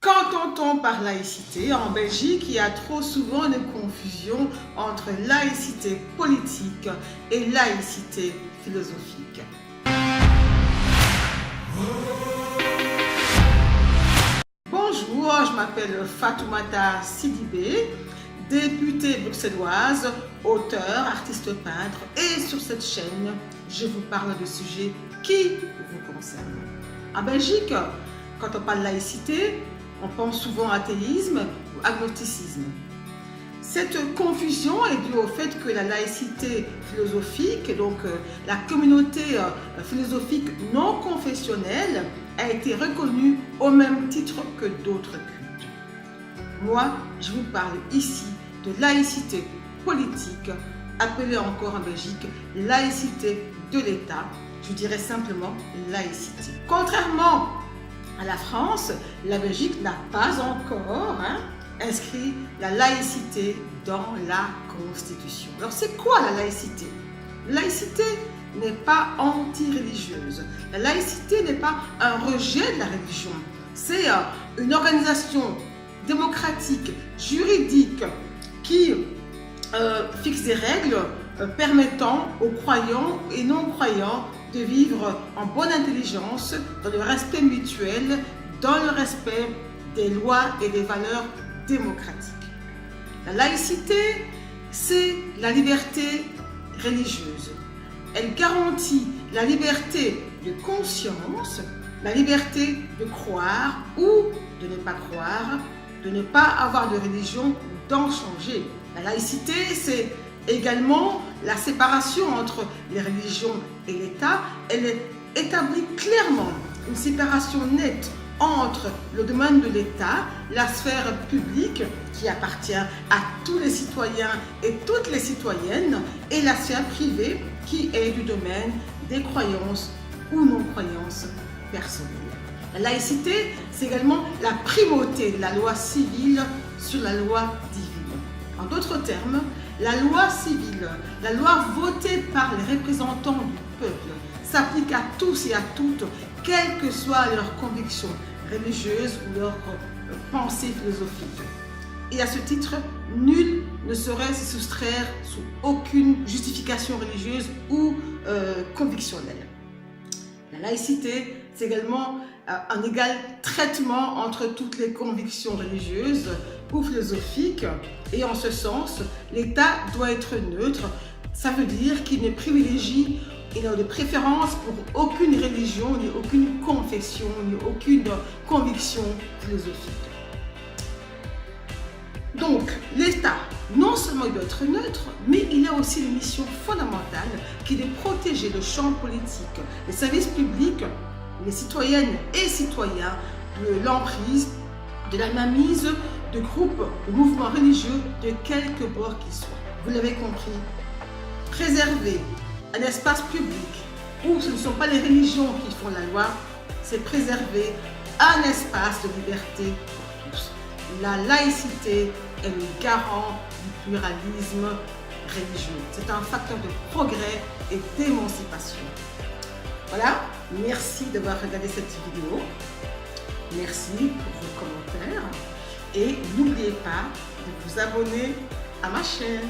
Qu'entend-on par laïcité? En Belgique, il y a trop souvent une confusion entre laïcité politique et laïcité philosophique. Bonjour, je m'appelle Fatoumata Sidibé, députée bruxelloise, auteure, artiste peintre, et sur cette chaîne, je vous parle de sujets qui vous concernent. En Belgique, quand on parle laïcité, on pense souvent à athéisme ou agnosticisme. Cette confusion est due au fait que la laïcité philosophique, donc la communauté philosophique non confessionnelle, a été reconnue au même titre que d'autres cultes. Moi, je vous parle ici de laïcité politique, appelée encore en Belgique laïcité de l'État. Je dirais simplement laïcité. Contrairement à la France, la Belgique n'a pas encore inscrit la laïcité dans la Constitution. Alors c'est quoi la laïcité? La laïcité n'est pas anti-religieuse. La laïcité n'est pas un rejet de la religion. C'est une organisation démocratique, juridique, qui fixe des règles permettant aux croyants et non-croyants de vivre en bonne intelligence, dans le respect mutuel, dans le respect des lois et des valeurs démocratiques. La laïcité, c'est la liberté religieuse. Elle garantit la liberté de conscience, la liberté de croire ou de ne pas croire, de ne pas avoir de religion ou d'en changer. La laïcité, c'est également la séparation entre les religions et l'État. Elle établit clairement une séparation nette entre le domaine de l'État, la sphère publique qui appartient à tous les citoyens et toutes les citoyennes, et la sphère privée qui est du domaine des croyances ou non-croyances personnelles. La laïcité, c'est également la primauté de la loi civile sur la loi divine. En d'autres termes, la loi civile, la loi votée par les représentants du peuple, s'applique à tous et à toutes, quelles que soient leurs convictions religieuses ou leurs pensées philosophiques. Et à ce titre, nul ne saurait se soustraire sous aucune justification religieuse ou convictionnelle. La laïcité, c'est également un égal traitement entre toutes les convictions religieuses ou philosophiques, et en ce sens, l'État doit être neutre. Ça veut dire qu'il ne privilégie et n'a de préférence pour aucune religion, ni aucune confession, ni aucune conviction philosophique. Donc, l'État, non seulement il doit être neutre, mais il a aussi une mission fondamentale qui est de protéger le champ politique, les services publics, les citoyennes et citoyens de l'emprise, de la mainmise de groupes, de mouvements religieux, de quelque bord qu'ils soient. Vous l'avez compris, préserver un espace public où ce ne sont pas les religions qui font la loi, c'est préserver un espace de liberté pour tous. La laïcité est le garant du pluralisme religieux. C'est un facteur de progrès et d'émancipation. Voilà, merci d'avoir regardé cette vidéo. Merci pour vos commentaires et n'oubliez pas de vous abonner à ma chaîne.